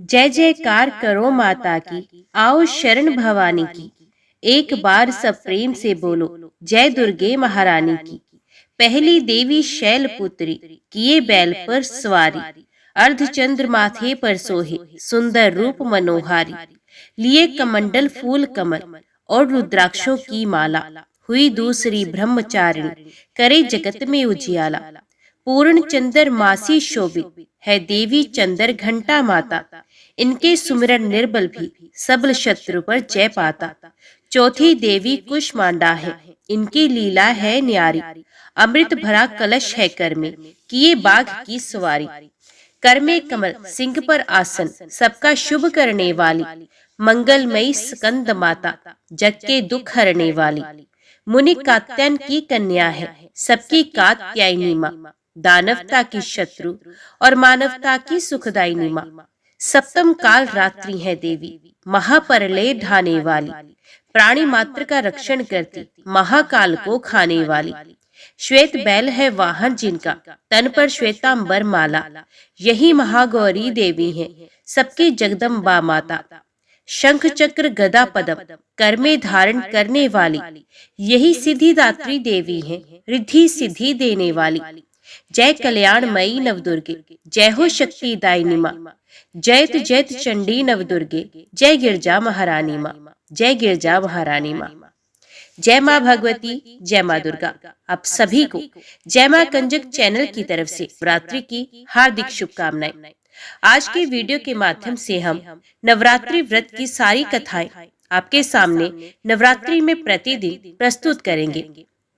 जय जयकार करो माता की, आओ शरण भवानी की। एक बार सब प्रेम से बोलो, जय दुर्गे महारानी की। पहली देवी शैलपुत्री, किए बैल पर सवारी। अर्धचंद्र माथे पर सोहे, सुंदर रूप मनोहारी। लिए कमंडल फूल कमल और रुद्राक्षों की माला। हुई दूसरी ब्रह्मचारिणी, करे जगत में उजियाला। पूर्ण चंद्र मासी शोभित, है देवी चंद्र घंटा माता। इनके सुमिरन निर्बल भी, सबल शत्रु पर जय पाता। चौथी देवी कुष्मांडा है, इनकी लीला है न्यारी। अमृत भरा कलश है कर में, किए बाघ की सवारी। कर में कमल सिंह पर आसन, सबका शुभ करने वाली। मंगलमयी स्कंद माता, जग के दुख हरने वाली। मुनि कात्यायन की कन्या है, सबकी कात्यायनी माँ। दानवता की शत्रु और मानवता की सुखदायिनी माँ। सप्तम काल रात्रि है देवी, महाप्रलय ढाने वाली। प्राणी मात्र का रक्षण करती, महाकाल को खाने वाली। श्वेत बैल है वाहन जिनका, तन पर श्वेतांबर माला। यही महागौरी देवी है, सबकी जगदम्बा माता। शंख चक्र गदा पदम, कर में धारण करने वाली। यही सिद्धिदात्री देवी है, रिद्धि सिद्धि देने वाली। जय कल्याणमयी नवदुर्गे, जय हो शक्ति दायिनी माँ। जयत जयत चंडी नवदुर्गे, जय गिरजा महारानी माँ। जय गिरजा महारानी माँ। जय माँ भगवती, जय माँ दुर्गा। आप सभी को जय माँ कंजक चैनल की तरफ से नवरात्रि की हार्दिक शुभकामनाएं। आज के वीडियो के माध्यम से हम नवरात्रि व्रत की सारी कथाएं आपके सामने नवरात्रि में प्रतिदिन प्रस्तुत करेंगे।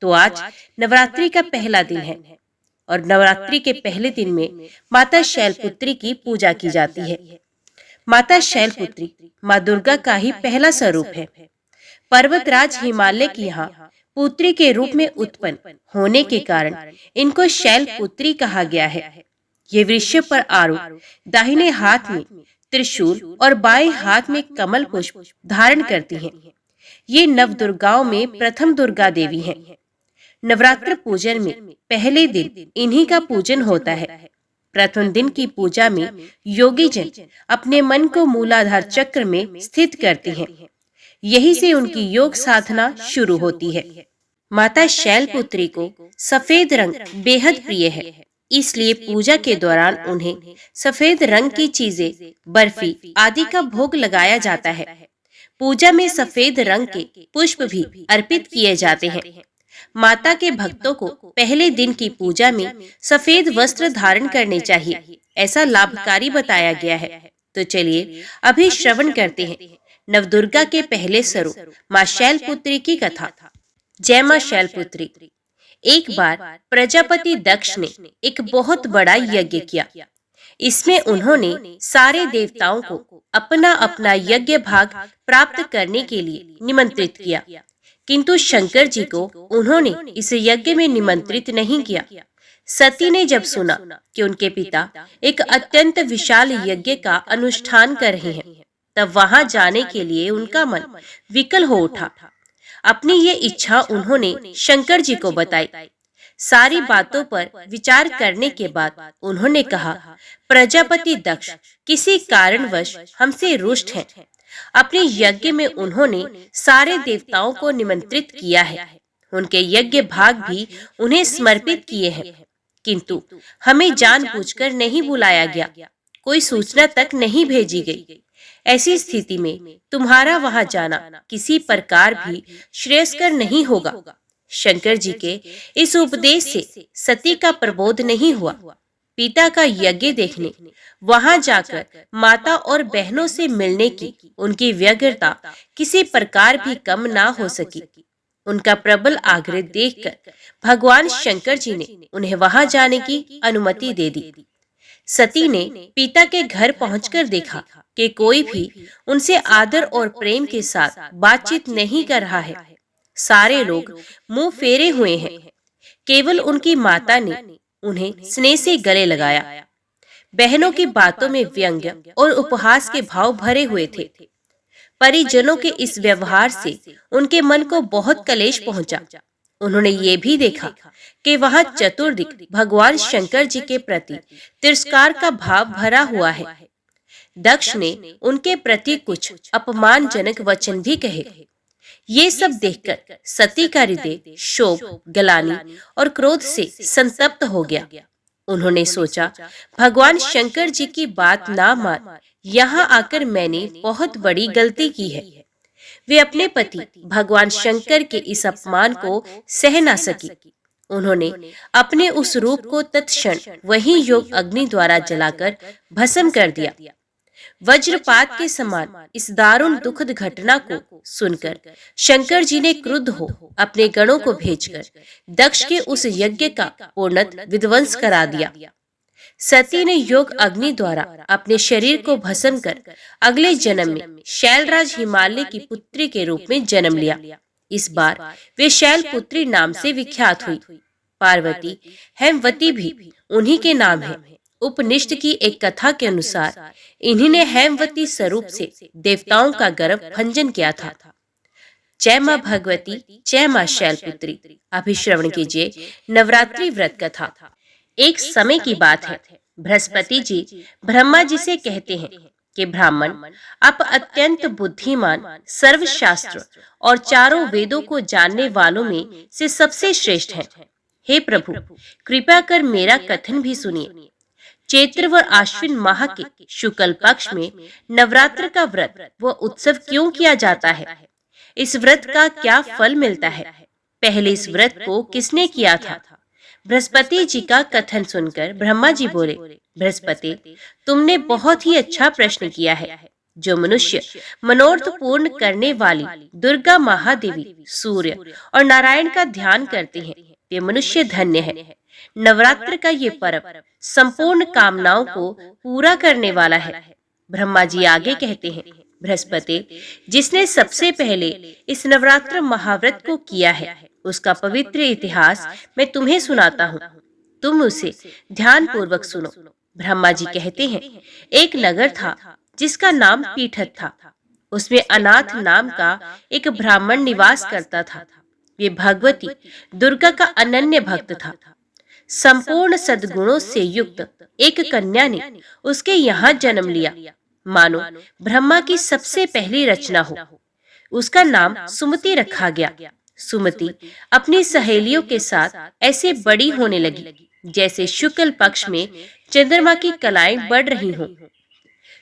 तो आज नवरात्रि का पहला दिन है और नवरात्रि के पहले दिन में माता शैलपुत्री की पूजा की जाती है। माता शैलपुत्री माँ दुर्गा का ही पहला स्वरूप है। पर्वतराज हिमालय की यहाँ पुत्री के रूप में उत्पन्न होने के कारण इनको शैलपुत्री कहा गया है। ये वृषभ पर आरूढ़, दाहिने हाथ में त्रिशूल और बाएं हाथ में कमल पुष्प धारण करती हैं। ये नव दुर्गाओं में प्रथम दुर्गा देवी हैं। नवरात्र पूजन में पहले दिन इन्हीं का पूजन होता है। प्रथम दिन की पूजा में योगी जन अपने मन को मूलाधार चक्र में स्थित करते हैं। यही से उनकी योग साधना शुरू होती है। माता शैलपुत्री को सफेद रंग बेहद प्रिय है, इसलिए पूजा के दौरान उन्हें सफेद रंग की चीजें, बर्फी आदि का भोग लगाया जाता है। पूजा में सफेद रंग के पुष्प भी अर्पित किए जाते हैं। माता के भक्तों को पहले दिन की पूजा में सफेद वस्त्र धारण करने चाहिए, ऐसा लाभकारी बताया गया है। तो चलिए अभी श्रवण करते हैं नवदुर्गा के पहले स्वरूप माँ शैलपुत्री की कथा। जय माँ शैलपुत्री। एक बार प्रजापति दक्ष ने एक बहुत बड़ा यज्ञ किया। इसमें उन्होंने सारे देवताओं को अपना अपना यज्ञ भाग प्राप्त करने के लिए निमंत्रित किया, किंतु शंकर जी को उन्होंने इस यज्ञ में निमंत्रित नहीं किया। सती ने जब सुना कि उनके पिता एक अत्यंत विशाल यज्ञ का अनुष्ठान कर रहे हैं, तब वहां जाने के लिए उनका मन विकल हो उठा। अपनी ये इच्छा उन्होंने शंकर जी को बताई। सारी बातों पर विचार करने के बाद उन्होंने कहा, प्रजापति दक्ष किसी कारणवश हमसे रुष्ट हैं। अपने यज्ञ में उन्होंने सारे देवताओं को निमंत्रित किया है, उनके यज्ञ भाग भी उन्हें समर्पित किए हैं, किंतु हमें जानबूझकर नहीं बुलाया गया, कोई सूचना तक नहीं भेजी गई। ऐसी स्थिति में तुम्हारा वहां जाना किसी प्रकार भी श्रेयस्कर नहीं होगा। शंकर जी के इस उपदेश से सती का प्रबोध नहीं हुआ। पिता का यज्ञ देखने, वहां जाकर माता और बहनों से मिलने की उनकी व्यग्रता किसी प्रकार भी कम ना हो सकी। उनका प्रबल आग्रह देखकर भगवान शंकर जी ने उन्हें वहां जाने की अनुमति दे दी। सती ने पिता के घर पहुंचकर देखा कि कोई भी उनसे आदर और प्रेम के साथ बातचीत नहीं कर रहा है। सारे लोग मुंह फेरे हुए हैं। केवल उनकी माता ने उन्हें स्नेह से गले लगाया। बहनों की बातों में व्यंग्य और उपहास के भाव भरे हुए थे। परिजनों के इस व्यवहार से उनके मन को बहुत कलेश पहुंचा। उन्होंने ये भी देखा कि वहां चतुर्दिक भगवान शंकर जी के प्रति तिरस्कार का भाव भरा हुआ है। दक्ष ने उनके प्रति कुछ अपमानजनक वचन भी कहे। ये सब देखकर सती का हृदय शोक, ग्लानि और क्रोध से संतप्त हो गया। उन्होंने सोचा, भगवान शंकर जी की बात ना मान यहाँ आकर मैंने बहुत बड़ी गलती की है। वे अपने पति भगवान शंकर के इस अपमान को सह ना सकी। उन्होंने अपने उस रूप को तत्क्षण वही योग अग्नि द्वारा जलाकर भस्म कर दिया। वज्रपात के समान इस दारुण दुखद घटना को सुनकर शंकर जी ने क्रुद्ध हो अपने गणों को भेजकर दक्ष के उस यज्ञ का पूर्णतः विध्वंस करा दिया। सती ने योग अग्नि द्वारा अपने शरीर को भस्म कर अगले जन्म में शैलराज हिमालय की पुत्री के रूप में जन्म लिया। इस बार वे शैलपुत्री नाम से विख्यात हुई। पार्वती, हेमवती भी उन्हीं के नाम है। उपनिषद की एक कथा के अनुसार इन्हीं ने हेमवती स्वरूप से देवताओं का गर्भ भंजन किया था। जय मां भगवती, जय मां शैलपुत्री। अभी श्रवण कीजिए नवरात्रि व्रत कथा। एक समय की बात है, बृहस्पति जी ब्रह्मा जी से कहते हैं कि ब्राह्मण, आप अत्यंत बुद्धिमान, सर्वशास्त्र और चारों वेदों को जानने वालों में से सबसे श्रेष्ठ हैं। हे प्रभु, कृपया कर मेरा कथन भी सुनिए। चैत्र व आश्विन माह के शुक्ल पक्ष में नवरात्र का व्रत व उत्सव क्यों किया जाता है? इस व्रत का क्या फल मिलता है? पहले इस व्रत को किसने किया था? बृहस्पति जी का कथन सुनकर ब्रह्मा जी बोले, बृहस्पति, तुमने बहुत ही अच्छा प्रश्न किया है। जो मनुष्य मनोरथ पूर्ण करने वाली दुर्गा महादेवी, सूर्य और नारायण का ध्यान करते हैं, वे मनुष्य धन्य है। नवरात्र का ये पर्व संपूर्ण कामनाओं को पूरा करने वाला है। ब्रह्मा जी आगे कहते हैं, बृहस्पति, जिसने सबसे पहले इस नवरात्र महाव्रत को किया है, उसका पवित्र इतिहास मैं तुम्हें सुनाता हूँ। तुम उसे ध्यान पूर्वक सुनो। ब्रह्मा जी कहते हैं, एक नगर था जिसका नाम पीठत था। उसमें अनाथ नाम का एक ब्राह्मण निवास करता था। वे भगवती दुर्गा का अनन्य भक्त था। संपूर्ण सद्गुणों से युक्त एक कन्या ने उसके यहाँ जन्म लिया, मानो ब्रह्मा की सबसे पहली रचना हो। उसका नाम सुमति रखा गया। सुमति अपनी सहेलियों के साथ ऐसे बड़ी होने लगी जैसे शुक्ल पक्ष में चंद्रमा की कलाएं बढ़ रही हों।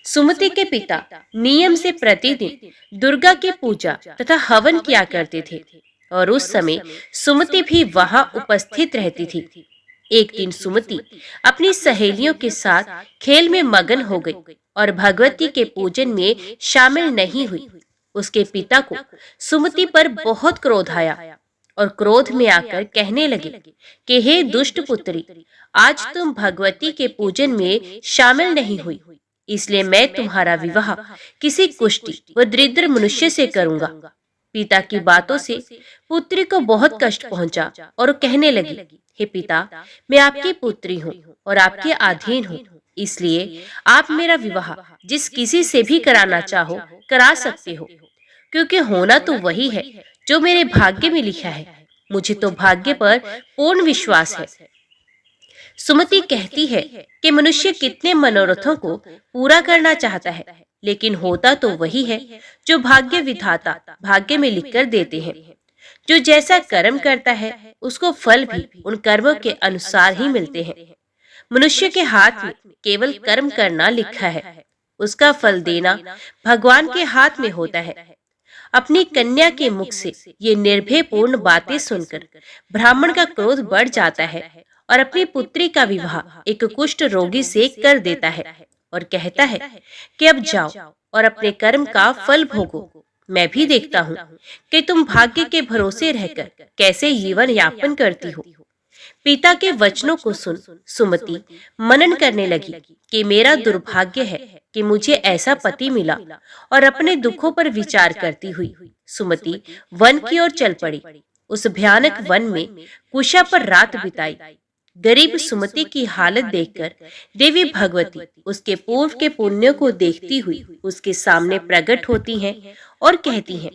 सुमति के पिता नियम से प्रतिदिन दुर्गा की पूजा तथा हवन किया करते थे और उस समय सुमति भी वहां उपस्थित रहती थी। एक दिन सुमति अपनी सहेलियों के साथ खेल में मगन हो गई और भगवती के पूजन में शामिल नहीं हुई। उसके पिता को सुमति पर बहुत क्रोध आया और क्रोध में आकर कहने लगे कि हे दुष्ट पुत्री, आज तुम भगवती के पूजन में शामिल नहीं हुई, इसलिए मैं तुम्हारा विवाह किसी कुष्टी व दरिद्र मनुष्य से करूंगा। पिता की बातों से पुत्री को बहुत कष्ट पहुंचा और कहने लगी, हे पिता, मैं आपकी पुत्री हूँ और आपके अधीन हूँ, इसलिए आप मेरा विवाह जिस किसी से भी कराना चाहो करा सकते हो, क्योंकि होना तो वही है जो मेरे भाग्य में लिखा है। मुझे तो भाग्य पर पूर्ण विश्वास है। सुमति कहती है कि मनुष्य कितने मनोरथों को पूरा करना चाहता है, लेकिन होता तो वही है जो भाग्य विधाता भाग्य में लिखकर देते हैं। जो जैसा कर्म करता है उसको फल भी उन कर्मों के अनुसार ही मिलते हैं। मनुष्य के हाथ में केवल कर्म करना लिखा है, उसका फल देना भगवान के हाथ में होता है। अपनी कन्या के मुख से ये निर्भयपूर्ण बातें सुनकर ब्राह्मण का क्रोध बढ़ जाता है और अपनी पुत्री का विवाह एक कुष्ठ रोगी से कर देता है और कहता है कि अब जाओ और अपने कर्म का फल भोगो। मैं भी देखता हूँ कि तुम भाग्य के भरोसे रहकर कैसे जीवन यापन करती हो। पिता के वचनों को सुन सुमति मनन करने लगी कि मेरा दुर्भाग्य है कि मुझे ऐसा पति मिला, और अपने दुखों पर विचार करती हुई सुमति वन की ओर चल पड़ी। उस भयानक वन में कुशा पर रात बिताई। गरीब सुमति की हालत देखकर देवी भगवती उसके पूर्व के पुण्यों को देखती हुई उसके सामने प्रकट होती हैं और कहती हैं,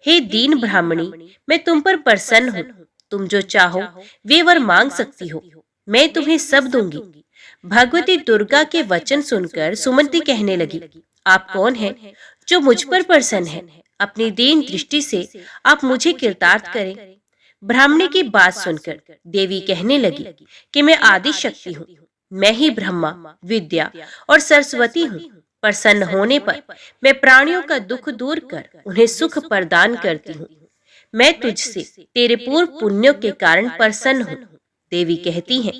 हे दीन ब्राह्मणी, मैं तुम पर प्रसन्न हूँ। तुम जो चाहो वे वर मांग सकती हो, मैं तुम्हें सब दूंगी। भगवती दुर्गा के वचन सुनकर सुमंती कहने लगी, आप कौन हैं जो मुझ पर प्रसन्न है? अपनी दीन दृष्टि से आप मुझे कृतार्थ करें। ब्राह्मणी की बात सुनकर देवी कहने लगी कि मैं आदि शक्ति हूँ, मैं ही ब्रह्मा, विद्या और सरस्वती हूँ। प्रसन्न होने पर मैं प्राणियों का दुख दूर कर उन्हें सुख प्रदान करती हूँ। मैं तुझसे तेरे पूर्व पुण्यों के कारण प्रसन्न हूँ। देवी कहती हैं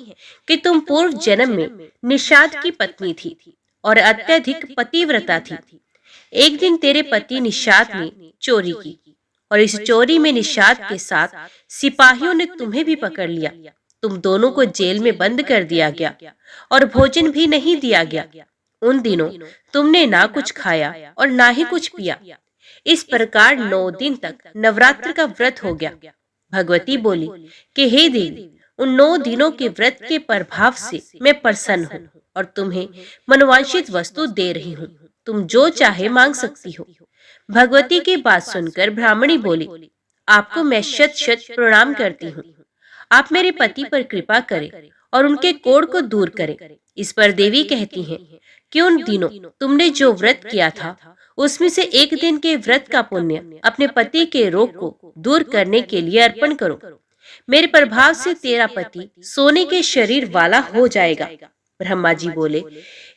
कि तुम पूर्व जन्म में निषाद की पत्नी थी और अत्यधिक पतिव्रता थी। एक दिन तेरे पति निषाद ने चोरी की और इस चोरी में निषाद के साथ सिपाहियों ने तुम्हें भी पकड़ लिया। तुम दोनों को जेल में बंद कर दिया गया और भोजन भी नहीं दिया गया। उन दिनों तुमने ना कुछ खाया और ना ही कुछ पिया। इस प्रकार 9 दिन तक नवरात्र का व्रत हो गया। भगवती बोली कि हे देवी, उन 9 दिनों के व्रत के प्रभाव से मैं प्रसन्न हूँ और तुम्हें मनोवांछित वस्तु दे रही हूँ। तुम जो चाहे मांग सकती हो। भगवती की बात सुनकर ब्राह्मणी बोली, आपको मैं शत शत प्रणाम करती हूँ। आप मेरे पति पर कृपा करें और उनके कोढ़ को दूर करें। इस पर देवी कहती हैं कि उन दिनों तुमने जो व्रत किया था उसमें से एक दिन के व्रत का पुण्य अपने पति के रोग को दूर करने के लिए अर्पण करो। मेरे प्रभाव से तेरा पति सोने के शरीर वाला हो जाएगा। ब्रह्मा जी बोले,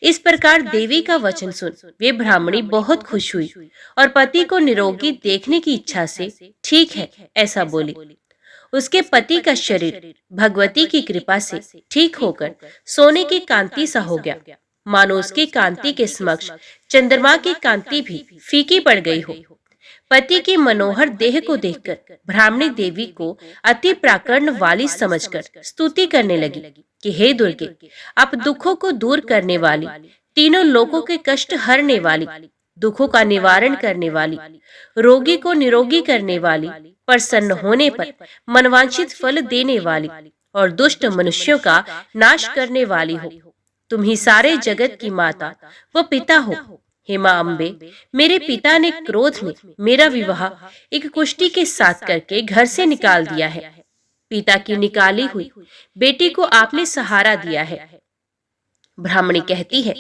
इस प्रकार देवी का वचन सुन वे ब्राह्मणी बहुत खुश हुई और पति को निरोगी देखने की इच्छा से ठीक है ऐसा बोली। उसके पति का शरीर भगवती की कृपा से ठीक होकर सोने की कांति सा हो गया, मानो उसकी कांति के समक्ष चंद्रमा की कांति भी फीकी पड़ गई हो। पति की मनोहर देह को देखकर ब्राह्मणी देवी को अति प्राकर्ण वाली समझकर स्तुति करने लगी कि हे दुर्गे, आप दुखों को दूर करने वाली, तीनों लोकों के कष्ट हरने वाली, दुखों का निवारण करने वाली, रोगी को निरोगी करने वाली, प्रसन्न होने पर मनवांछित फल देने वाली और दुष्ट मनुष्यों का नाश करने वाली हो। तुम ही सारे जगत की माता व पिता हो। हे मां अम्बे, मेरे पिता ने क्रोध में मेरा विवाह एक कुष्टी के साथ करके घर से निकाल दिया है। पिता की निकाली हुई बेटी को आपने सहारा दिया है। ब्राह्मणी कहती है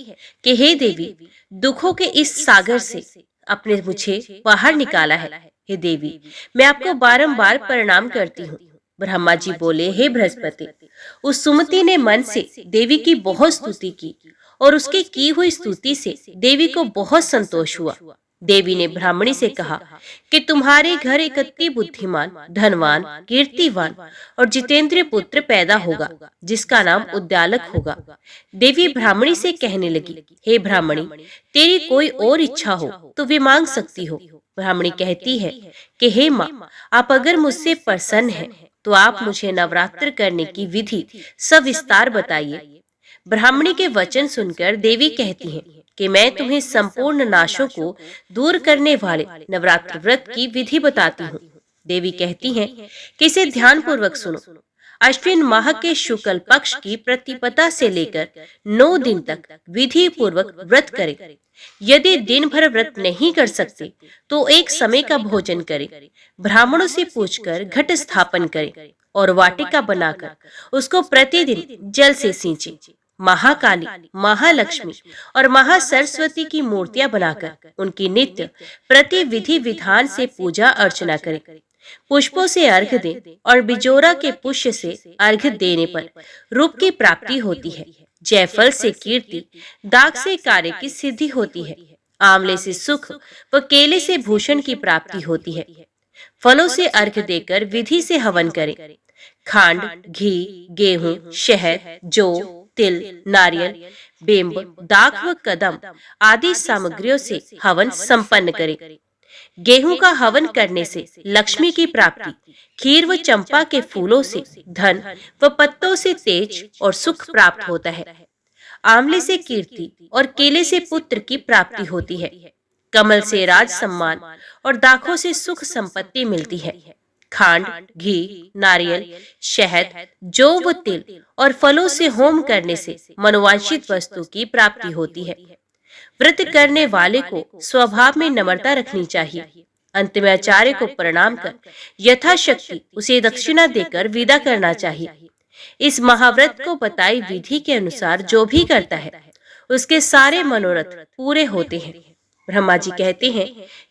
कि हे देवी, दुखों के इस सागर से आपने मुझे बाहर निकाला है। हे देवी, मैं आपको बारंबार प्रणाम करती हूँ। ब्रह्मा जी बोले, हे बृहस्पति, उस सुमति ने मन से देवी की बहुत स्तुति की और उसकी की हुई स्तुति से देवी को बहुत संतोष हुआ। देवी ने ब्राह्मणी से कहा कि तुम्हारे घर एक अति बुद्धिमान, धनवान, कीर्तिवान और जितेंद्रिय पुत्र पैदा होगा जिसका नाम उद्दालक होगा। देवी ब्राह्मणी से कहने लगी, हे ब्राह्मणी, तेरी कोई और इच्छा हो तो वे मांग सकती हो। ब्राह्मणी कहती है कि हे माँ, आप अगर मुझसे प्रसन्न हैं तो आप मुझे नवरात्र करने की विधि सविस्तार बताइए। ब्राह्मणी के वचन सुनकर देवी कहती हैं कि मैं तुम्हें संपूर्ण नाशों को दूर करने वाले नवरात्र व्रत की विधि बताती हूँ। देवी कहती हैं कि इसे ध्यान पूर्वक सुनो। अश्विन माह के शुक्ल पक्ष की प्रतिपदा से लेकर 9 दिन तक विधि पूर्वक व्रत करें। यदि दिन भर व्रत नहीं कर सकते तो एक समय का भोजन करें। ब्राह्मणों से पूछकर घट स्थापन करें और वाटिका बनाकर उसको प्रतिदिन जल से सींचें। महाकाली, महालक्ष्मी और महासरस्वती की मूर्तियां बनाकर उनकी नित्य प्रति विधि विधान से पूजा अर्चना करें। पुष्पों से अर्घ्य दें और बिजोरा के पुष्प से अर्घ्य देने पर रूप की प्राप्ति होती है। जयफल से कीर्ति, दाग से कार्य की सिद्धि होती है। आंवले से सुख व केले से भूषण की प्राप्ति होती है। फलों से अर्घ्य देकर विधि से हवन करें। खांड, घी, गेहूं, शहद, जौ, तिल, नारियल, बेम्ब, दाख व कदम आदि सामग्रियों से हवन संपन्न करें। गेहूं का हवन करने से लक्ष्मी की प्राप्ति, खीर व चंपा के फूलों से धन व पत्तों से तेज और सुख प्राप्त होता है। आंवले से कीर्ति और केले से पुत्र की प्राप्ति होती है। कमल से राज सम्मान और दाखों से सुख संपत्ति मिलती है। खांड, घी, नारियल, शहद, जौ व तिल और फलों से होम करने से मनोवांछित वस्तु की प्राप्ति होती है। व्रत करने वाले को स्वभाव में नम्रता रखनी चाहिए। अंत में आचार्य को प्रणाम कर यथाशक्ति उसे दक्षिणा देकर विदा करना चाहिए। इस महाव्रत को बताई विधि के अनुसार जो भी करता है उसके सारे मनोरथ पूरे होते हैं। ब्रह्मा जी कहते हैं,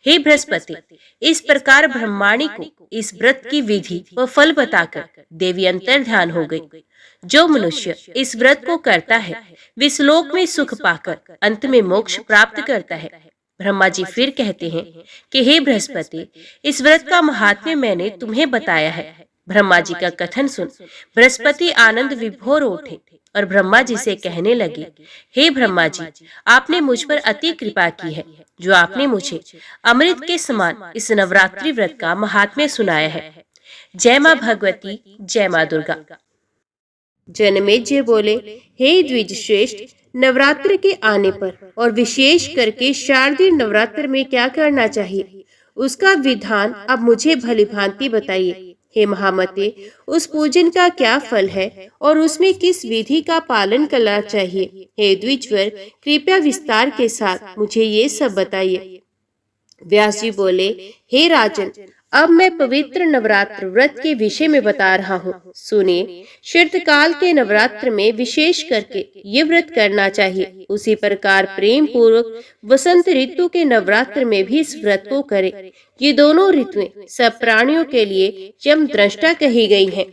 हे बृहस्पति, इस प्रकार ब्रह्माणी को इस व्रत की विधि व फल बताकर देवी अंतर ध्यान हो गई। जो मनुष्य इस व्रत को करता है विश्लोक में सुख पाकर अंत में मोक्ष प्राप्त करता है। ब्रह्मा जी फिर कहते हैं कि हे बृहस्पति, इस व्रत का महात्म्य मैंने तुम्हें बताया है। ब्रह्मा जी का कथन सुन बृहस्पति आनंद विभोर उठे और ब्रह्मा जी से कहने लगे, हे ब्रह्मा जी, आपने मुझ पर अति कृपा की है जो आपने मुझे अमृत के समान इस नवरात्रि व्रत का महात्म्य सुनाया है। जय मां भगवती, जय मां दुर्गा। जनमेजय बोले, हे द्विज श्रेष्ठ, नवरात्र के आने पर और विशेष करके शारदीय नवरात्र में क्या करना चाहिए, उसका विधान अब मुझे भली भांति बताइए। हे महामते, उस पूजन का क्या फल है और उसमें किस विधि का पालन करना चाहिए। हे द्विजवर, कृपया विस्तार के साथ मुझे ये सब बताइए। व्यास जी बोले, हे राजन, अब मैं पवित्र नवरात्र व्रत के विषय में बता रहा हूँ। सुनिए, शीतकाल के नवरात्र में विशेष करके ये व्रत करना चाहिए। उसी प्रकार प्रेम पूर्वक वसंत ऋतु के नवरात्र में भी इस व्रत को करें। ये दोनों ऋतुएं सब प्राणियों के लिए यम दृष्टा कही गई हैं।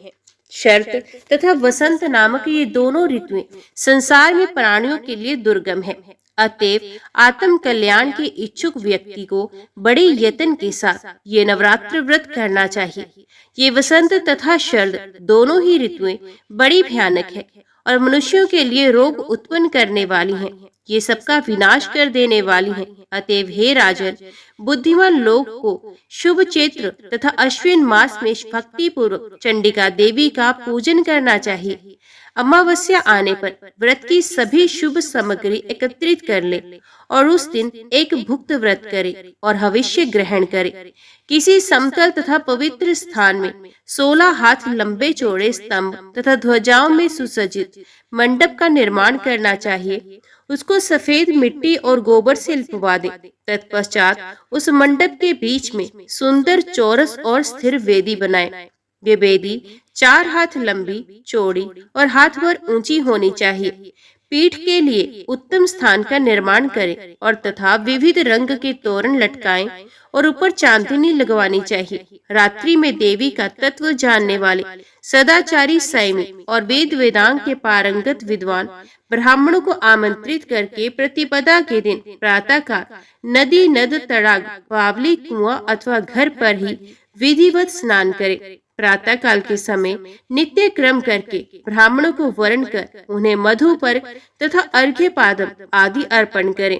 शरत तथा वसंत नामक ये दोनों ऋतुएं संसार में प्राणियों के लिए दुर्गम है। अतएव आत्म कल्याण के इच्छुक व्यक्ति को बड़े यत्न के साथ ये नवरात्र व्रत करना चाहिए। ये वसंत तथा शरद दोनों ही ऋतुएं बड़ी भयानक है और मनुष्यों के लिए रोग उत्पन्न करने वाली हैं। ये सबका विनाश कर देने वाली हैं। अतएव हे राजन, बुद्धिमान लोग को शुभ चैत्र तथा अश्विन मास में भक्ति पूर्वक चंडिका देवी का पूजन करना चाहिए। अमावस्या आने पर व्रत की सभी शुभ सामग्री एकत्रित कर ले और उस दिन एक भुक्त व्रत करे और हविष्य ग्रहण करे। किसी समतल तथा पवित्र स्थान में 16 हाथ लंबे चौड़े स्तंभ तथा ध्वजाओं में सुसज्जित मंडप का निर्माण करना चाहिए। उसको सफेद मिट्टी और गोबर से लिपवा दे। तत्पश्चात उस मंडप के बीच में सुंदर चौरस और स्थिर वेदी बनाए। ये वेदी 4 हाथ लंबी, चौड़ी और हाथ भर ऊंची होनी चाहिए। पीठ के लिए उत्तम स्थान का निर्माण करें और तथा विविध रंग के तोरण लटकाएं और ऊपर चांदनी लगवानी चाहिए। रात्रि में देवी का तत्व जानने वाले सदाचारी संयमी और वेद वेदांग के पारंगत विद्वान ब्राह्मणों को आमंत्रित करके प्रतिपदा के दिन प्रातःकाल नदी, नद, तड़ाग, बावली, कुआं अथवा घर पर ही विधिवत स्नान करे। प्रातः काल के समय नित्य क्रम करके ब्राह्मणों को वर्ण कर उन्हें मधु पर तथा अर्घ्य पादम आदि अर्पण करें।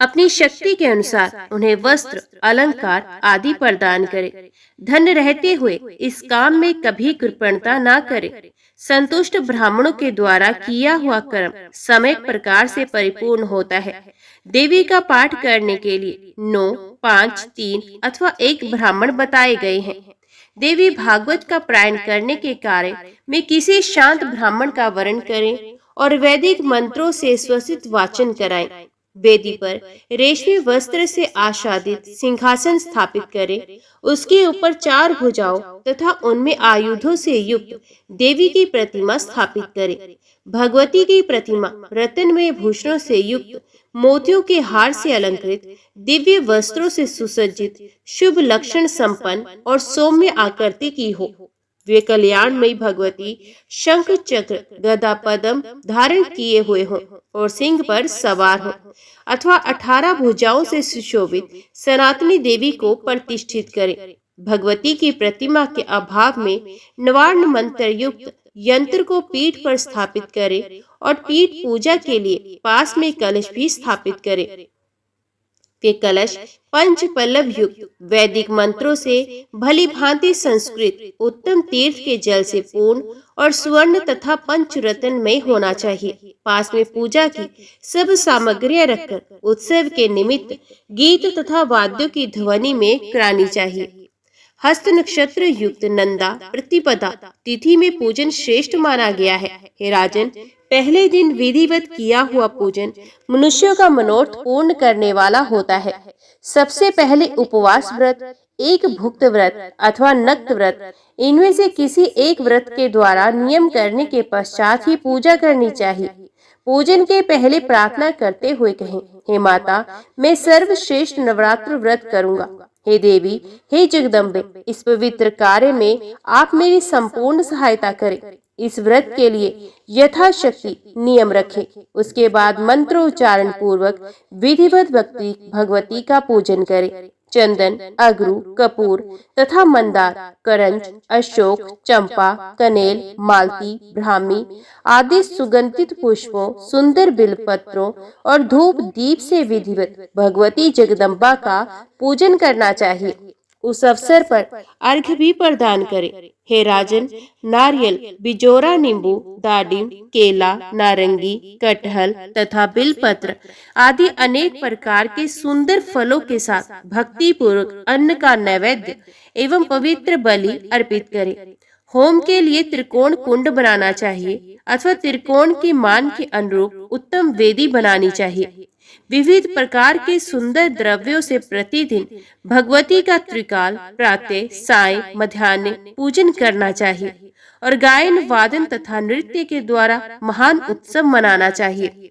अपनी शक्ति के अनुसार उन्हें वस्त्र, अलंकार आदि प्रदान करें। धन रहते हुए इस काम में कभी कृपणता न करें। संतुष्ट ब्राह्मणों के द्वारा किया हुआ कर्म समय प्रकार से परिपूर्ण होता है। देवी का पाठ करने के लिए 9, 5, 3 अथवा 1 ब्राह्मण बताए गए हैं। देवी भागवत का पारायण करने के कार्य में किसी शांत ब्राह्मण का वर्ण करें और वैदिक मंत्रों से स्वसित वाचन कराएं। वेदी पर रेशमी वस्त्र से आच्छादित सिंहासन स्थापित करें। उसके ऊपर 4 भुजाओं तथा उनमें आयुधों से युक्त देवी की प्रतिमा स्थापित करें। भगवती की प्रतिमा रत्नमय भूषणों से युक्त, मोतियों के हार से अलंकृत, दिव्य वस्त्रों से सुसज्जित, शुभ लक्षण संपन्न और सौम्य आकृति की हो। वे कल्याणमयी भगवती शंख, चक्र, गदा, पद्म धारण किए हुए हों और सिंह पर सवार हों अथवा 18 भुजाओं से सुशोभित सनातनी देवी को प्रतिष्ठित करें। भगवती की प्रतिमा के अभाव में नवार्ण मंत्र युक्त यंत्र को पीठ पर स्थापित करें और पीठ पूजा के लिए पास में कलश भी स्थापित करें। वे कलश पंच पल्लव युक्त वैदिक मंत्रों से भली भांति संस्कृत उत्तम तीर्थ के जल से पूर्ण और स्वर्ण तथा पंचरत्न में होना चाहिए। पास में पूजा की सब सामग्रियां रखकर उत्सव के निमित्त गीत तथा वाद्यों की ध्वनि में करानी चाहिए। हस्त नक्षत्र युक्त नंदा प्रतिपदा तिथि में पूजन श्रेष्ठ माना गया है। हे राजन, पहले दिन विधिवत किया हुआ पूजन मनुष्यों का मनोरथ पूर्ण करने वाला होता है। सबसे पहले उपवास व्रत, एक भुक्त व्रत अथवा नक्त व्रत, इनमें से किसी एक व्रत के द्वारा नियम करने के पश्चात ही पूजा करनी चाहिए। पूजन के पहले प्रार्थना करते हुए कहें, हे माता, मैं सर्वश्रेष्ठ नवरात्र व्रत करूंगा। हे देवी, हे जगदम्बे, इस पवित्र कार्य में आप मेरी संपूर्ण सहायता करें। इस व्रत के लिए यथाशक्ति नियम रखें। उसके बाद मंत्रोच्चारण पूर्वक विधिवत भगवती का पूजन करें। चंदन, अगरू, कपूर तथा मंदार, करंज, अशोक, चंपा, कनेल, मालती, ब्राह्मी आदि सुगंधित पुष्पों, सुंदर बिलपत्रों और धूप दीप से विधिवत भगवती जगदम्बा का पूजन करना चाहिए। उस अवसर पर अर्घ्य भी प्रदान करें। हे राजन, नारियल, बिजोरा, नींबू, दाडिम, केला, नारंगी, कटहल तथा बिलपत्र आदि अनेक प्रकार के सुंदर फलों के साथ भक्ति पूर्वक अन्न का नैवेद्य एवं पवित्र बलि अर्पित करें। होम के लिए त्रिकोण कुंड बनाना चाहिए अथवा त्रिकोण के मान के अनुरूप उत्तम वेदी बनानी चाहिए। विविध प्रकार के सुंदर द्रव्यों से प्रतिदिन भगवती का त्रिकाल, प्रातः, सायं, मध्याह्न पूजन करना चाहिए और गायन, वादन तथा नृत्य के द्वारा महान उत्सव मनाना चाहिए।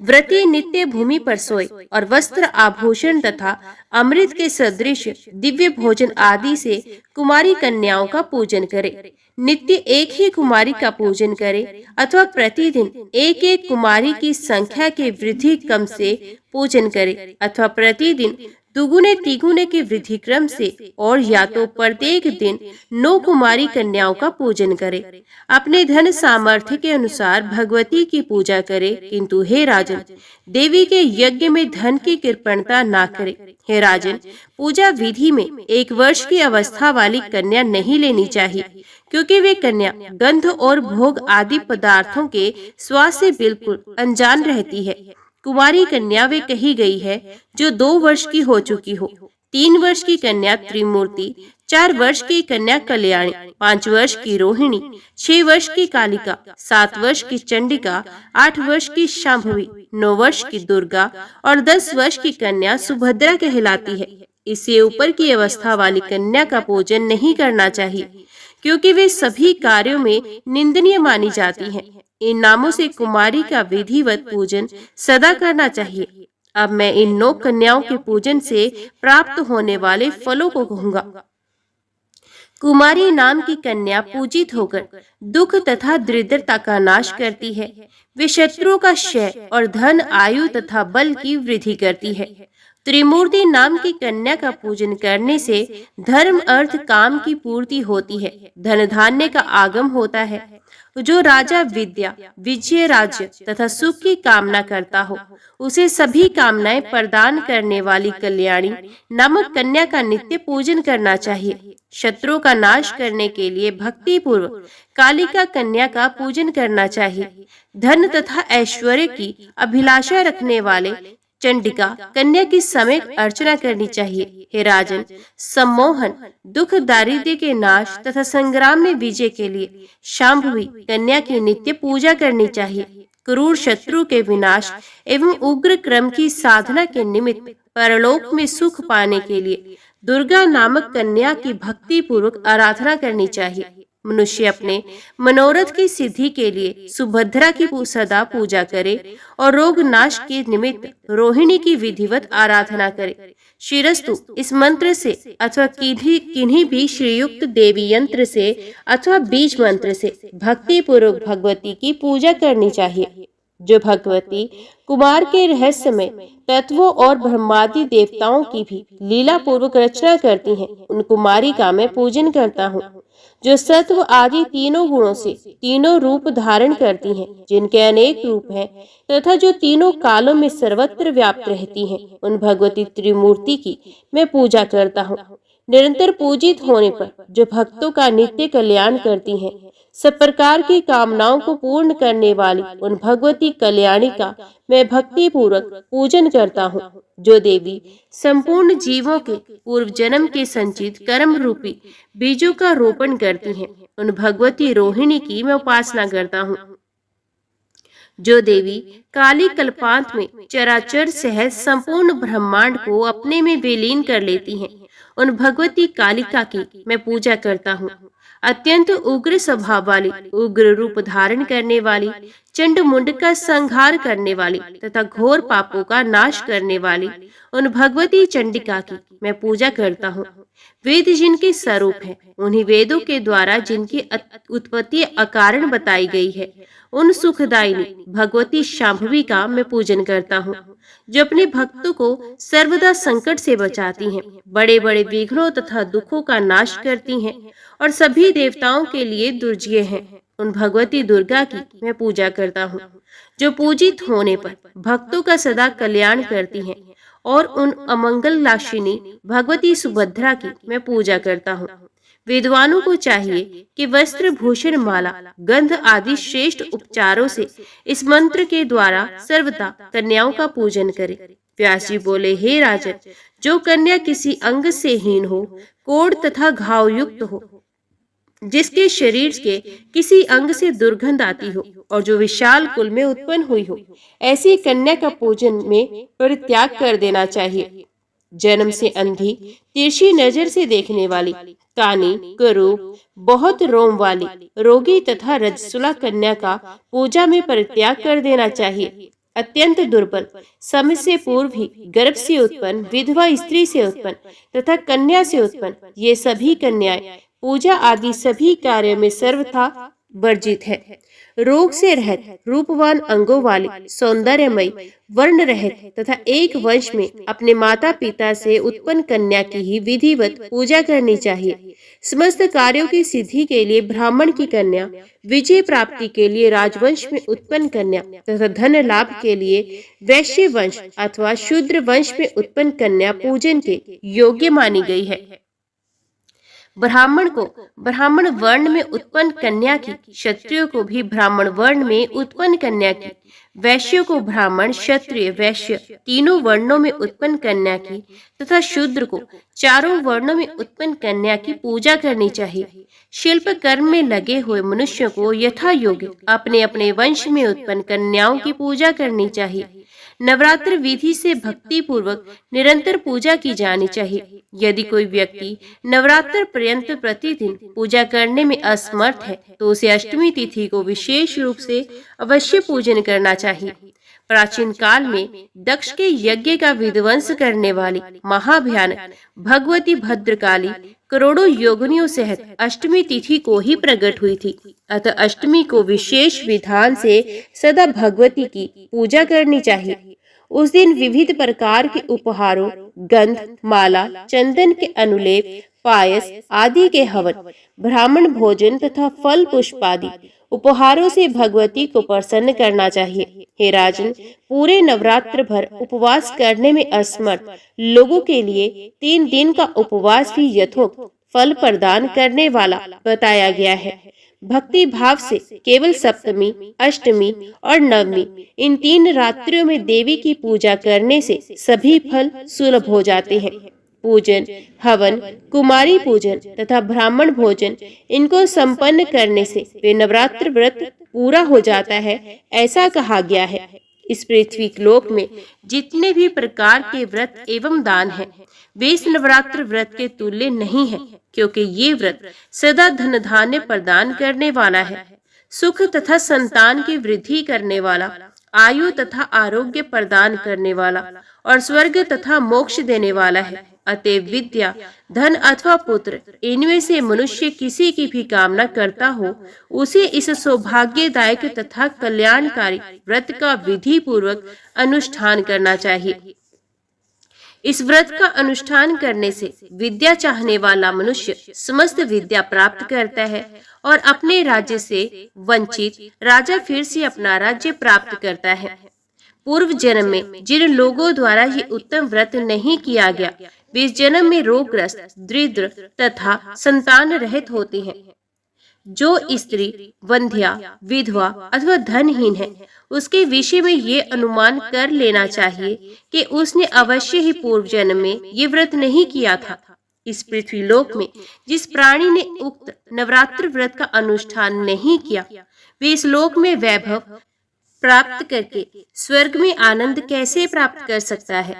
व्रती नित्य भूमि पर सोए और वस्त्र, आभूषण तथा अमृत के सदृश दिव्य भोजन आदि से कुमारी कन्याओं का पूजन करे। नित्य एक ही कुमारी का पूजन करे अथवा प्रतिदिन एक एक कुमारी की संख्या के वृद्धि क्रम से पूजन करे अथवा प्रतिदिन दुगुने तिगुने के वृद्धि क्रम से और या तो प्रत्येक दिन 9 कुमारी कन्याओं का पूजन करे। अपने धन सामर्थ्य के अनुसार भगवती की पूजा करे, किंतु हे राजन, देवी के यज्ञ में धन की कृपणता ना करे। हे राजन, पूजा विधि में 1 वर्ष की अवस्था वाली कन्या नहीं लेनी चाहिए, क्योंकि वे कन्या गंध और भोग आदि पदार्थों के स्वाद से बिल्कुल अनजान रहती है। कुमारी कन्या वे कही गई है जो 2 वर्ष की हो चुकी हो। 3 वर्ष की कन्या त्रिमूर्ति, 4 वर्ष की कन्या कल्याणी, 5 वर्ष की रोहिणी, 6 वर्ष की कालिका, 7 वर्ष की चंडिका, 8 वर्ष की शांभवी, 9 वर्ष की दुर्गा और 10 वर्ष की कन्या सुभद्रा कहलाती है। इससे ऊपर की अवस्था वाली कन्या का पूजन नहीं करना चाहिए, क्योंकि वे सभी कार्यों में निंदनीय मानी जाती हैं। इन नामों से कुमारी का विधिवत पूजन सदा करना चाहिए। अब मैं इन 9 कन्याओं के पूजन से प्राप्त होने वाले फलों को कहूँगा। कुमारी नाम की कन्या पूजित होकर दुख तथा दरिद्रता का नाश करती है। वे शत्रुओं का क्षय और धन, आयु तथा बल की वृद्धि करती है। त्रिमूर्ति नाम की कन्या का पूजन करने से धर्म, अर्थ, काम की पूर्ति होती है, धन धान्य का आगम होता है। जो राजा विद्या, विजय, राज्य तथा सुख की कामना करता हो, उसे सभी कामनाएं प्रदान करने वाली कल्याणी नामक कन्या का नित्य पूजन करना चाहिए। शत्रुओं का नाश करने के लिए भक्ति पूर्वक कालिका कन्या का पूजन करना चाहिए। धन तथा ऐश्वर्य की अभिलाषा रखने वाले चंडिका कन्या की समय अर्चना करनी चाहिए। हे राजन, सम्मोहन, दुख, दारिद्र्य के नाश तथा संग्राम में विजय के लिए शांभवी कन्या की नित्य पूजा करनी चाहिए। क्रूर शत्रु के विनाश एवं उग्र क्रम की साधना के निमित्त परलोक में सुख पाने के लिए दुर्गा नामक कन्या की भक्ति पूर्वक आराधना करनी चाहिए। मनुष्य अपने मनोरथ की सिद्धि के लिए सुभद्रा की सदा पूजा करे और रोग नाश के निमित्त रोहिणी की विधिवत आराधना करे। शिरस्तु इस मंत्र से अथवा किन्हीं भी श्रीयुक्त देवी यंत्र से अथवा बीज मंत्र से भक्ति पूर्वक भगवती की पूजा करनी चाहिए। जो भगवती कुमार के रहस्यमय तत्वों और ब्रह्मादि देवताओं की भी लीला पूर्वक रचना करती हैं, उन कुमारी का मैं पूजन करता हूँ। जो सत्व आदि तीनों गुणों से तीनों रूप धारण करती हैं, जिनके अनेक रूप हैं तथा जो तीनों कालों में सर्वत्र व्याप्त रहती हैं, उन भगवती त्रिमूर्ति की मैं पूजा करता हूँ। निरंतर पूजित होने पर जो भक्तों का नित्य कल्याण करती हैं, सब प्रकार की कामनाओं को पूर्ण करने वाली उन भगवती कल्याणी का मैं भक्ति पूर्वक पूजन करता हूँ। जो देवी संपूर्ण जीवों के पूर्व जन्म के संचित कर्म रूपी बीजों का रोपण करती हैं, उन भगवती रोहिणी की मैं उपासना करता हूँ। जो देवी काली कल्पांत में चराचर सहज संपूर्ण ब्रह्मांड को अपने में विलीन कर लेती हैं, उन भगवती कालिका की मैं पूजा करता हूँ। अत्यंत उग्र स्वभाव वाली, उग्र रूप धारण करने वाली, चंड मुंड का संहार करने वाली तथा घोर पापों का नाश करने वाली उन भगवती चंडिका की मैं पूजा करता हूँ। वेद जिनके स्वरूप है, उन्हीं वेदों के द्वारा जिनकी उत्पत्ति अकारण बताई गई है, उन सुखदायिनी भगवती शांभवी का मैं पूजन करता हूँ, जो अपने भक्तों को सर्वदा संकट से बचाती हैं, बड़े बड़े विघ्नों तथा दुखों का नाश करती हैं और सभी देवताओं के लिए दुर्जय हैं। उन भगवती दुर्गा की मैं पूजा करता हूँ, जो पूजित होने पर भक्तों का सदा कल्याण करती हैं, और उन अमंगल नाशिनी भगवती सुभद्रा की मैं पूजा करता हूँ। विद्वानों को चाहिए कि वस्त्र भूषण माला गंध आदि श्रेष्ठ उपचारों से इस मंत्र के द्वारा सर्वदा कन्याओं का पूजन करें। व्यास जी बोले, हे राजन, जो कन्या किसी अंग से हीन हो, कोढ़ तथा घाव युक्त हो, जिसके शरीर के किसी अंग से दुर्गंध आती हो और जो विशाल कुल में उत्पन्न हुई हो, ऐसी कन्या का पूजन में परित्याग कर देना चाहिए। जन्म से अंधी, तिरछी नजर से देखने वाली, कानी, कुरूप, बहुत रोम वाली, रोगी तथा रजस्वला कन्या का पूजा में परित्याग कर देना चाहिए। अत्यंत दुर्बल, समय से पूर्व ही गर्भ से उत्पन्न, विधवा स्त्री से उत्पन्न तथा कन्या से उत्पन्न, ये सभी कन्याएं पूजा आदि सभी कार्य में सर्वथा वर्जित है। रोग से रहित, रूपवान अंगों वाली, सौंदर्यमयी, वर्ण रहित तथा एक वंश में अपने माता पिता से उत्पन्न कन्या की ही विधिवत पूजा करनी चाहिए। समस्त कार्यों की सिद्धि के लिए ब्राह्मण की कन्या, विजय प्राप्ति के लिए राजवंश में उत्पन्न कन्या तथा धन लाभ के लिए वैश्य वंश अथवा शूद्र वंश में उत्पन्न कन्या पूजन के योग्य मानी गई है। ब्राह्मण को ब्राह्मण वर्ण में उत्पन्न कन्या की, क्षत्रियो को भी ब्राह्मण वर्ण में उत्पन्न कन्या की, वैश्य को ब्राह्मण, क्षत्रिय, वैश्य तीनों वर्णों में उत्पन्न कन्या की तथा शूद्र को चारों वर्णों में उत्पन्न कन्या की पूजा करनी चाहिए। शिल्प कर्म में लगे हुए मनुष्यों को यथा योग्य अपने अपने वंश में उत्पन्न कन्याओं की पूजा करनी चाहिए। नवरात्र विधि से भक्ति पूर्वक निरंतर पूजा की जानी चाहिए। यदि कोई व्यक्ति नवरात्र पर्यंत प्रतिदिन पूजा करने में असमर्थ है, तो उसे अष्टमी तिथि को विशेष रूप से अवश्य पूजन करना चाहिए। प्राचीन काल में दक्ष के यज्ञ का विध्वंस करने वाली महाभयानक भगवती भद्रकाली करोड़ों योगिनियों सहित अष्टमी तिथि को ही प्रकट हुई थी। अतः अष्टमी को विशेष विधान से सदा भगवती की पूजा करनी चाहिए। उस दिन विविध प्रकार के उपहारों, गंध, माला, चंदन के अनुलेप, पायस आदि के हवन, ब्राह्मण भोजन तथा फल पुष्प आदि उपहारों से भगवती को प्रसन्न करना चाहिए। हे राजन, पूरे नवरात्र भर उपवास करने में असमर्थ लोगों के लिए 3 दिन का उपवास भी यथोक्त फल प्रदान करने वाला बताया गया है। भक्ति भाव से केवल सप्तमी, अष्टमी और नवमी इन 3 रात्रियों में देवी की पूजा करने से सभी फल सुलभ हो जाते हैं। पूजन, हवन, कुमारी पूजन तथा ब्राह्मण भोजन इनको संपन्न करने से वे नवरात्र व्रत पूरा हो जाता है, ऐसा कहा गया है। इस पृथ्वी लोक में जितने भी प्रकार के व्रत एवं दान हैं, वे इस नवरात्र व्रत के तुल्य नहीं है, क्योंकि ये व्रत सदा धन धान्य प्रदान करने वाला है, सुख तथा संतान की वृद्धि करने वाला, आयु तथा आरोग्य प्रदान करने वाला और स्वर्ग तथा मोक्ष देने वाला है। अतएव विद्या, धन अथवा पुत्र, इनमें से मनुष्य किसी की भी कामना करता हो, उसे इस सौभाग्यदायक तथा कल्याणकारी व्रत का विधि पूर्वक अनुष्ठान करना चाहिए। इस व्रत का अनुष्ठान करने से विद्या चाहने वाला मनुष्य समस्त विद्या प्राप्त करता है और अपने राज्य से वंचित राजा फिर से अपना राज्य प्राप्त करता है। पूर्व जन्म में जिन लोगों द्वारा ये उत्तम व्रत नहीं किया गया, वे इस जन्म में रोगग्रस्त, दरिद्र तथा संतान रहित होते हैं। जो स्त्री वंध्या, विधवा अथवा धनहीन है, उसके विषय में ये अनुमान कर लेना चाहिए कि उसने अवश्य ही पूर्व जन्म में ये व्रत नहीं किया था। इस पृथ्वी लोक में जिस प्राणी ने उक्त नवरात्र व्रत का अनुष्ठान नहीं किया, वे इस लोक में वैभव प्राप्त करके स्वर्ग में आनंद कैसे प्राप्त कर सकता है?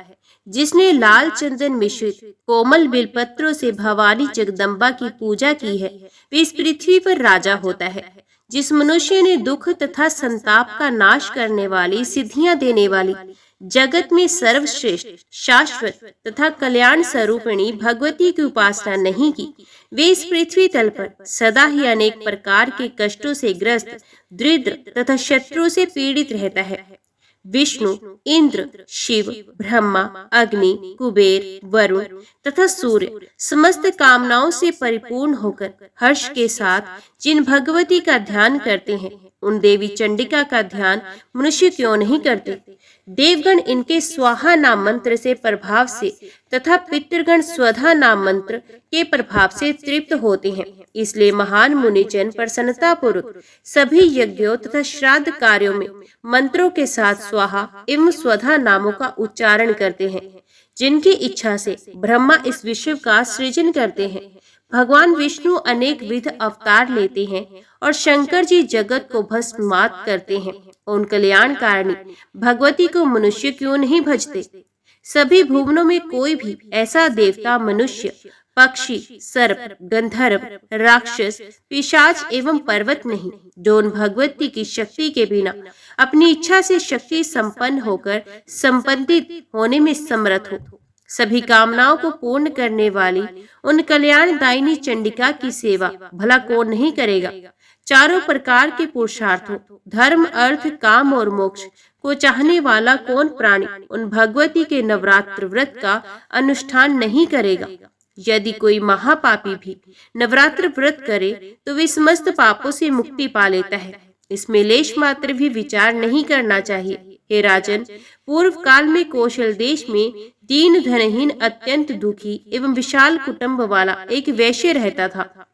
जिसने लाल चंदन मिश्रित कोमल बेलपत्रों से भवानी जगदम्बा की पूजा की है, वे इस पृथ्वी पर राजा होता है। जिस मनुष्य ने दुख तथा संताप का नाश करने वाली, सिद्धियां देने वाली, जगत में सर्वश्रेष्ठ, शाश्वत तथा कल्याण स्वरूपिणी भगवती की उपासना नहीं की, वे इस पृथ्वी तल पर सदा ही अनेक प्रकार के कष्टों से ग्रस्त, दरिद्र तथा शत्रुओं से पीड़ित रहता है। विष्णु, इंद्र, शिव, ब्रह्मा, अग्नि, कुबेर, वरुण तथा सूर्य समस्त कामनाओं से परिपूर्ण होकर हर्ष के साथ जिन भगवती का ध्यान करते हैं, उन देवी चंडिका का ध्यान मनुष्य क्यों नहीं करते? देवगण इनके स्वाहा नाम मंत्र से प्रभाव से तथा पितृगण स्वधा नाम मंत्र के प्रभाव से तृप्त होते हैं। इसलिए महान मुनिजन प्रसन्नता पूर्वक सभी यज्ञों तथा श्राद्ध कार्यों में मंत्रों के साथ स्वाहा एवं स्वधा नामों का उच्चारण करते हैं। जिनकी इच्छा से ब्रह्मा इस विश्व का सृजन करते हैं। भगवान विष्णु अनेक विध अवतार लेते हैं और शंकर जी जगत को भस्मात करते हैं। उन कल्याणकारिणी भगवती को मनुष्य क्यों नहीं भजते? सभी भुवनों में कोई भी ऐसा देवता, मनुष्य, पक्षी, सर्प, गंधर्व, राक्षस, पिशाच एवं पर्वत नहीं, जो उन भगवती की शक्ति के बिना अपनी इच्छा से शक्ति संपन्न होकर संपन्नित होने में समर्थ हो। सभी कामनाओं को पूर्ण करने वाली उन कल्याणदायिनी चंडिका की सेवा भला कौन नहीं करेगा? चारों प्रकार के पुरुषार्थों, धर्म, अर्थ, काम और मोक्ष को चाहने वाला कौन प्राणी उन भगवती के नवरात्र व्रत का अनुष्ठान नहीं करेगा? यदि कोई महापापी भी नवरात्र व्रत करे तो वे समस्त पापों से मुक्ति पा लेता है। इसमें लेश मात्र भी विचार नहीं करना चाहिए। हे राजन, पूर्व काल में कौशल देश में दीन धनहीन, अत्यंत दुखी एवं विशाल कुटुंब वाला एक वैश्य रहता था।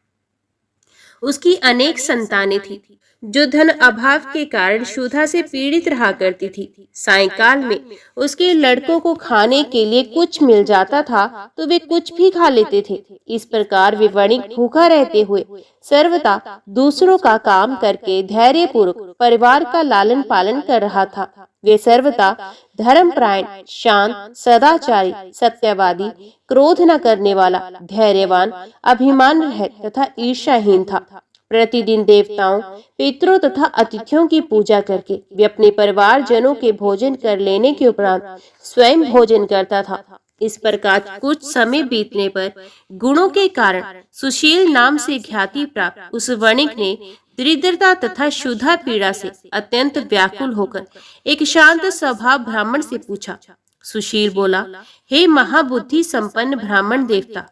उसकी अनेक संतानें थी, जो धन अभाव के कारण क्षुधा से पीड़ित रहा करती थी। सायंकाल में उसके लड़कों को खाने के लिए कुछ मिल जाता था तो वे कुछ भी खा लेते थे। इस प्रकार वे वणिक भूखा रहते हुए सर्वदा दूसरों का काम करके धैर्यपूर्वक परिवार का लालन पालन कर रहा था। वे सर्वदा धर्मपरायण, शांत, सदाचारी, सत्यवादी, क्रोध न करने वाला, धैर्यवान, अभिमान रहित तथा ईर्ष्याहीन था। प्रतिदिन देवताओं, पितरों तथा अतिथियों की पूजा करके वे अपने परिवार जनों के भोजन कर लेने के उपरांत स्वयं भोजन करता था। इस प्रकार कुछ समय बीतने पर गुणों के कारण सुशील नाम से ख्याति प्राप्त उस वणिक ने दरिद्रता तथा क्षुधा पीड़ा से अत्यंत व्याकुल होकर एक शांत स्वभाव ब्राह्मण से पूछा। सुशील बोला, हे महाबुद्धि संपन्न ब्राह्मण देवता,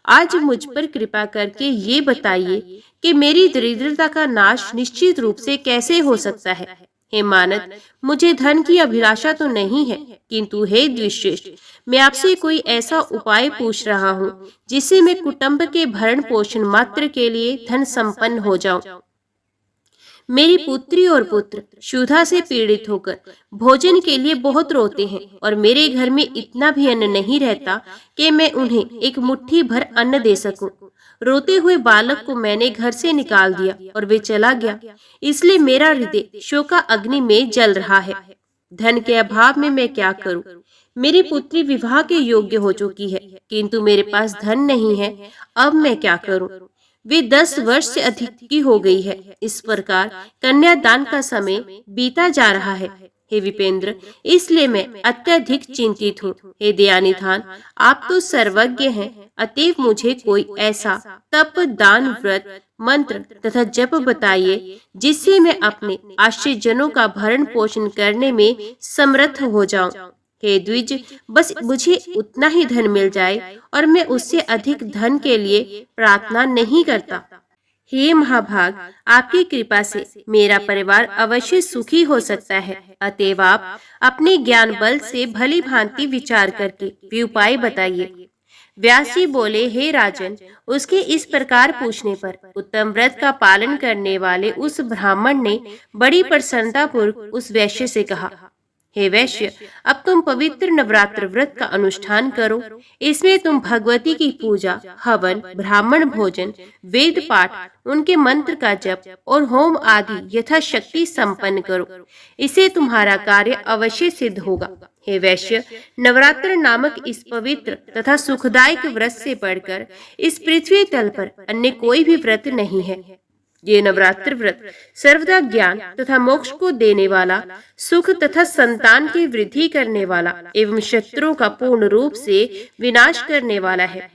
आज मुझ पर कृपा करके ये बताइए कि मेरी दरिद्रता का नाश निश्चित रूप से कैसे हो सकता है। हे मानद, मुझे धन की अभिलाषा तो नहीं है, किंतु हे द्विश्रेष्ठ, मैं आपसे कोई ऐसा उपाय पूछ रहा हूँ जिससे मैं कुटुंब के भरण पोषण मात्र के लिए धन संपन्न हो जाऊं। मेरी पुत्री और पुत्र क्षुधा से पीड़ित होकर भोजन के लिए बहुत रोते हैं और मेरे घर में इतना भी अन्न नहीं रहता कि मैं उन्हें एक मुट्ठी भर अन्न दे सकूं। रोते हुए बालक को मैंने घर से निकाल दिया और वे चला गया, इसलिए मेरा हृदय शोका अग्नि में जल रहा है। धन के अभाव में मैं क्या करूं? मेरी पुत्री विवाह के योग्य हो चुकी है, किंतु मेरे पास धन नहीं है। अब मैं क्या करूं? वे 10 वर्ष से अधिक की हो गई है। इस प्रकार कन्यादान का समय बीता जा रहा है। हे विपेंद्र, इसलिए मैं अत्यधिक चिंतित हूँ। हे दयानिधान, आप तो सर्वज्ञ हैं, अतएव मुझे कोई ऐसा तप, दान, व्रत, मंत्र तथा जप बताइए जिससे मैं अपने आश्रितजनों का भरण पोषण करने में समर्थ हो जाऊं। हे द्विज, बस मुझे उतना ही धन मिल जाए और मैं उससे अधिक धन के लिए प्रार्थना नहीं करता। हे महाभाग, आपकी कृपा से मेरा परिवार अवश्य सुखी हो सकता है। अतएव आप अपने ज्ञान बल से भली भांति विचार करके उपाय बताइए। व्यास जी बोले, हे राजन, उसके इस प्रकार पूछने पर उत्तम व्रत का पालन करने वाले उस ब्राह्मण ने बड़ी प्रसन्नता पूर्वक उस वैश्य से कहा, हे वैश्य, अब तुम पवित्र नवरात्र व्रत का अनुष्ठान करो। इसमें तुम भगवती की पूजा, हवन, ब्राह्मण भोजन, वेद पाठ, उनके मंत्र का जप और होम आदि यथाशक्ति संपन्न करो। इससे तुम्हारा कार्य अवश्य सिद्ध होगा। हे वैश्य, नवरात्र नामक इस पवित्र तथा सुखदायक व्रत से बढ़कर इस पृथ्वी तल पर अन्य कोई भी व्रत नहीं है। ये नवरात्र व्रत सर्वदा ज्ञान तथा मोक्ष को देने वाला, सुख तथा संतान की वृद्धि करने वाला एवं शत्रुओं का पूर्ण रूप से विनाश करने वाला है।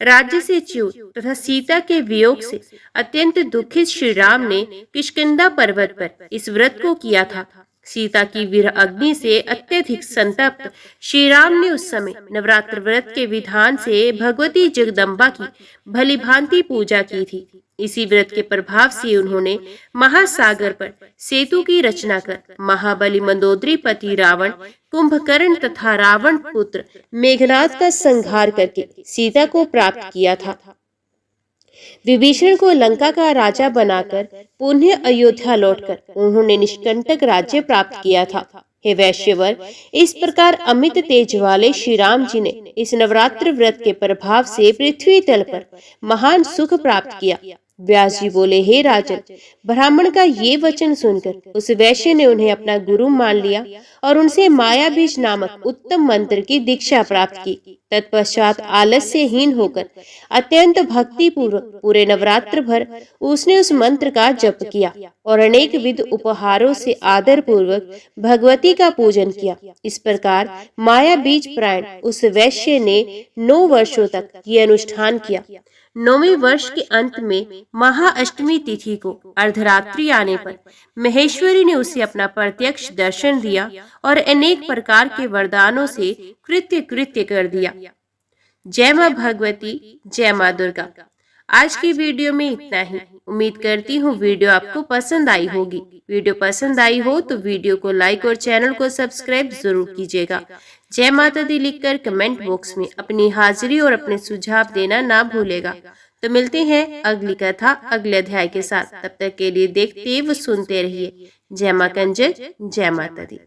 राज्य से च्युत तथा सीता के वियोग से अत्यंत दुखित श्री राम ने किष्किंधा पर्वत पर इस व्रत को किया था। सीता की विरह अग्नि से अत्यधिक संतप्त श्री राम ने उस समय नवरात्र व्रत के विधान से भगवती जगदम्बा की भली भांति पूजा की थी। इसी व्रत के प्रभाव से उन्होंने महासागर पर सेतु की रचना कर महाबली मंदोदरी पति रावण, कुंभकर्ण तथा रावण पुत्र मेघनाद का संहार करके सीता को प्राप्त किया था। विभीषण को लंका का राजा बनाकर पुनः अयोध्या लौटकर उन्होंने निष्कंटक राज्य प्राप्त किया था। हे वैश्यवर, इस प्रकार अमित तेज वाले श्री राम जी ने इस नवरात्र व्रत के प्रभाव से पृथ्वी तल पर महान सुख प्राप्त किया। व्यास जी बोले, हे राजन, ब्राह्मण का ये वचन सुनकर उस वैश्य ने उन्हें अपना गुरु मान लिया और उनसे माया बीज नामक उत्तम मंत्र की दीक्षा प्राप्त की। तत्पश्चात आलस्यहीन होकर अत्यंत भक्ति पूर्वक पूरे नवरात्र भर उसने उस मंत्र का जप किया और अनेक विध उपहारों से आदर पूर्वक भगवती का पूजन किया। इस प्रकार माया बीज प्राण उस वैश्य ने 9 वर्षों तक ये अनुष्ठान किया। 9वें वर्ष के अंत में महाअष्टमी तिथि को अर्धरात्रि आने पर महेश्वरी ने उसे अपना प्रत्यक्ष दर्शन दिया और अनेक प्रकार के वरदानों से कृत्य कर दिया। जय मां भगवती, जय मां दुर्गा। आज की वीडियो में इतना ही। उम्मीद करती हूँ वीडियो आपको पसंद आई होगी। वीडियो पसंद आई हो तो वीडियो को लाइक और चैनल को सब्सक्राइब जरूर कीजिएगा। जय माता दी लिखकर कमेंट बॉक्स में अपनी हाजिरी और अपने सुझाव देना ना भूलेगा। तो मिलते हैं अगली कथा अगले अध्याय के साथ। तब तक के लिए देखते व सुनते रहिए। जय मां कंजर, जय माता दी।